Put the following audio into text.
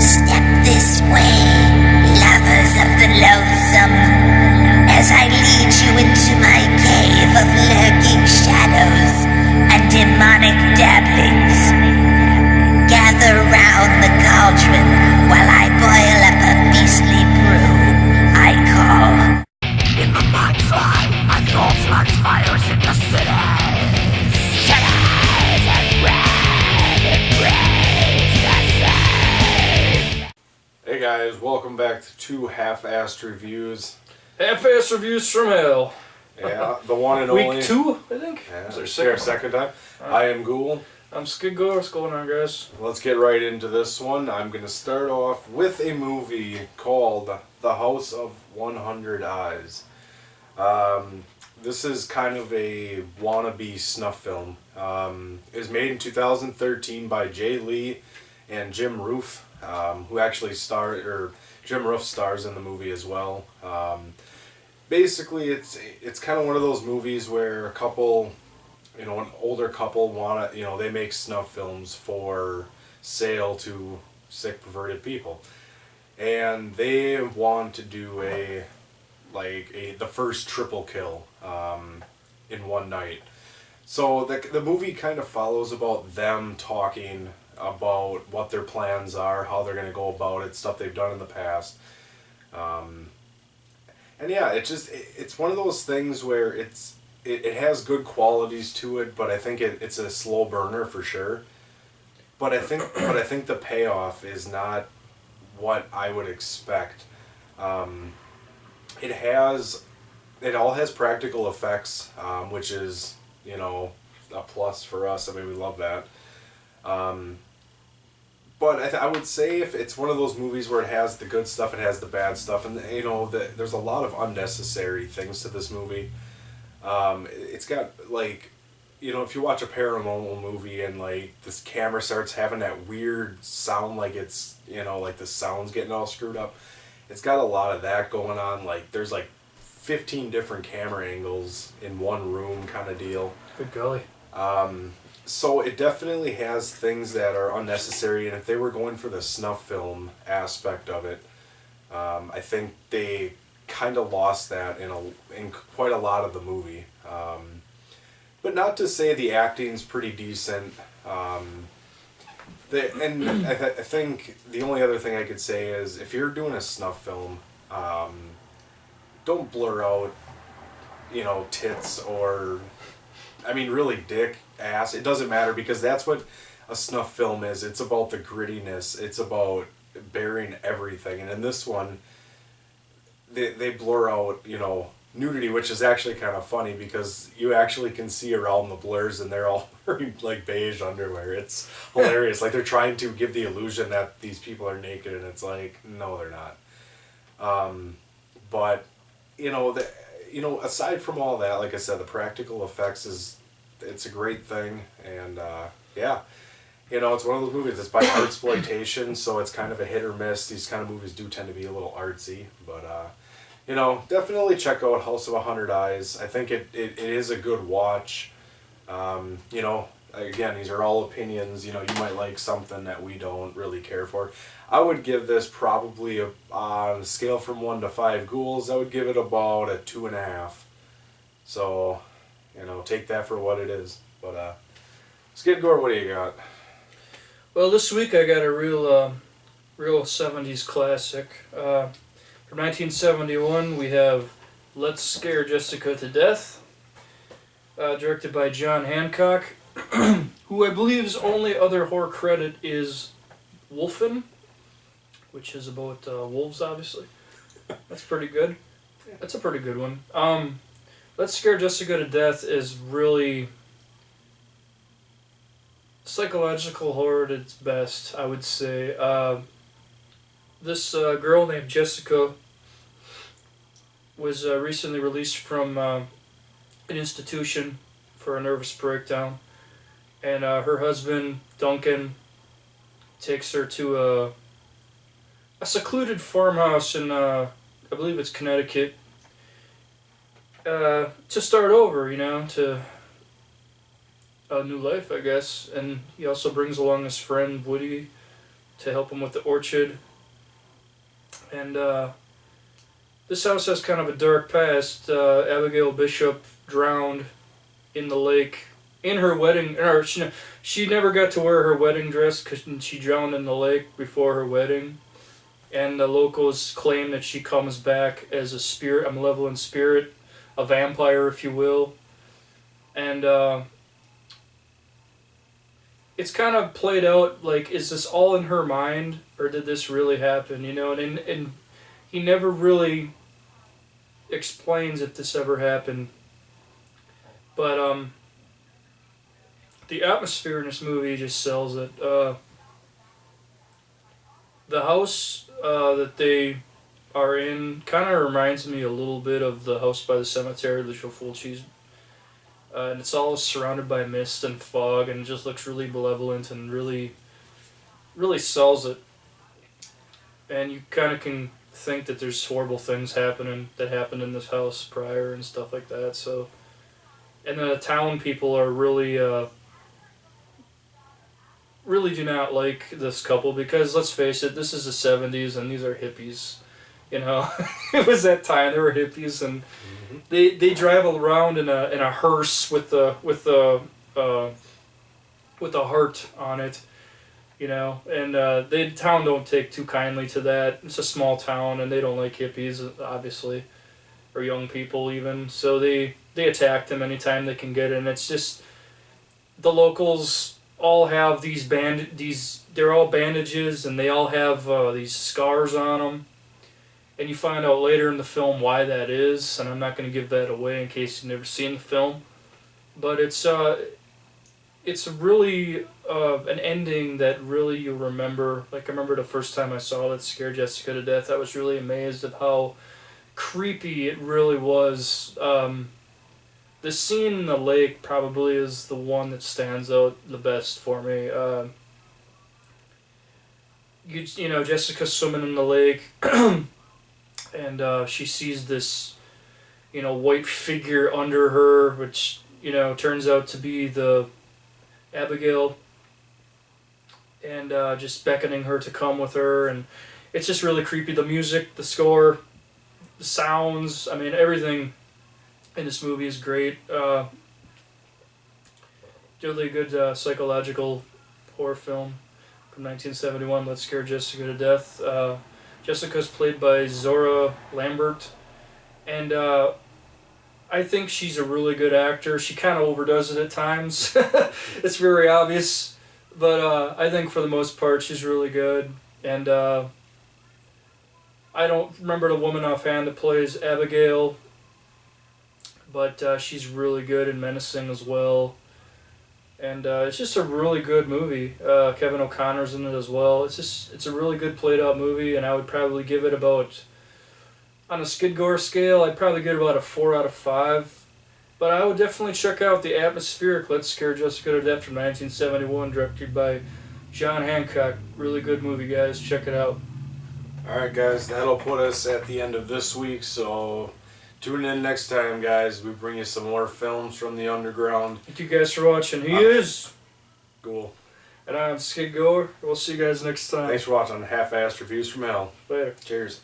Step this way, lovers of the loathsome, as I lead you into my cave of lurking shadows and demonic dabblings. Gather round the cauldron while I boil up a beastly brew I call. In the mind's eye, my thoughts like fires in the cities. Shadows and red embrace the same. Hey guys, welcome back to two half-assed reviews. Half-ass reviews from hell. Yeah, the one and only. Week 2, I think. Yeah, Is there it's our second time. I am Ghoul. I'm Skidgore. What's going on, guys? Let's get right into this one. I'm going to start off with a movie called The House of 100 Eyes. This is kind of a wannabe snuff film. It was made in 2013 by Jay Lee and Jim Roof, who actually Jim Roof stars in the movie as well. Basically, it's kind of one of those movies where a couple, an older couple they make snuff films for sale to sick, perverted people, and they want to do the first triple kill in one night. So the movie kind of follows about them talking about what their plans are, how they're going to go about it, stuff they've done in the past. And yeah, it's one of those things where it has good qualities to it, but I think it's a slow burner for sure. But I think the payoff is not what I would expect. It all has practical effects, which is a plus for us. I mean, we love that. But I would say if it's one of those movies where it has the good stuff, it has the bad stuff, and there's a lot of unnecessary things to this movie. It's got if you watch a paranormal movie and this camera starts having that weird sound, it's the sound's getting all screwed up. It's got a lot of that going on. There's 15 different camera angles in one room kind of deal. Good golly. So it definitely has things that are unnecessary, and if they were going for the snuff film aspect of it, I think they kind of lost that in quite a lot of the movie. But not to say the acting's pretty decent. I think the only other thing I could say is if you're doing a snuff film, don't blur out, tits or, really dick, ass. It doesn't matter, because that's what a snuff film is. It's about the grittiness. It's about bearing everything. And in this one, they blur out, nudity, which is actually kind of funny because you actually can see around the blurs and they're all wearing beige underwear. It's hilarious. They're trying to give the illusion that these people are naked, and it's no, they're not. But aside from all that, like I said, the practical effects it's a great thing, and it's one of those movies that's by artsploitation, so it's kind of a hit or miss. These kind of movies do tend to be a little artsy, but definitely check out House of 100 Eyes. I think it is a good watch. Again, these are all opinions. You might like something that we don't really care for. I would give this probably on a scale from 1 to 5 ghouls, I would give it about a 2.5. So, take that for what it is. But, Skidgore, what do you got? Well, this week I got a real 70s classic. From 1971, we have Let's Scare Jessica to Death, directed by John Hancock, who I believe's only other horror credit is Wolfen, which is about wolves, obviously. That's pretty good. That's a pretty good one. Let's Scare Jessica to Death is really psychological horror at its best, I would say. This girl named Jessica was recently released from an institution for a nervous breakdown, and her husband, Duncan, takes her to a secluded farmhouse in, I believe it's Connecticut, to start over, to a new life, I guess. And he also brings along his friend Woody to help him with the orchard. And this house has kind of a dark past. Abigail Bishop drowned in the lake in her wedding. Or she never got to wear her wedding dress because she drowned in the lake before her wedding. And the locals claim that she comes back as a spirit, a malevolent spirit, a vampire, if you will. And it's kind of played out like, is this all in her mind, or did this really happen? You know, and he never really explains if this ever happened. But the atmosphere in this movie just sells it. The house that they are in kind of reminds me a little bit of the House by the Cemetery, the Joe Fulci's. And it's all surrounded by mist and fog, and it just looks really malevolent and really, really sells it. And you kind of can think that there's horrible things happened in this house prior and stuff like that. So, and the town people are really, really do not like this couple because, let's face it, this is the 70s and these are hippies. You know, it was that time, they were hippies, and they drive around in a hearse with a heart on it. You know, and the town don't take too kindly to that. It's a small town, and they don't like hippies, obviously, or young people even. So they attack them anytime they can get in. It's just the locals all have they're all bandages, and they all have these scars on them. And you find out later in the film why that is, and I'm not going to give that away in case you've never seen the film. But it's really an ending that really you remember. Like, I remember the first time I saw that scared Jessica to death. I was really amazed at how creepy it really was. The scene in the lake probably is the one that stands out the best for me. You know, Jessica's swimming in the lake, and she sees this, you know, white figure under her, which, you know, turns out to be the Abigail, and just beckoning her to come with her, and it's just really creepy. The music, the score, the sounds, I mean, everything in this movie is great. Really good psychological horror film from 1971, Let's Scare Jessica to Death. Jessica's played by Zora Lambert, and I think she's a really good actor. She kind of overdoes it at times. It's very obvious, but I think for the most part she's really good. And I don't remember the woman offhand that plays Abigail, but she's really good and menacing as well. And it's just a really good movie. Kevin O'Connor's in it as well. It's a really good played out movie, and I would probably give it about, on a Skidgore scale, I'd probably give it about a 4 out of 5. But I would definitely check out the atmospheric Let's Scare Jessica to Death from 1971, directed by John Hancock. Really good movie, guys. Check it out. Alright, guys, that'll put us at the end of this week, so tune in next time, guys. We bring you some more films from the underground. Thank you guys for watching. He is Cool. And I'm Skidgore. We'll see you guys next time. Thanks for watching Half-Assed Reviews from Hell. Later. Cheers.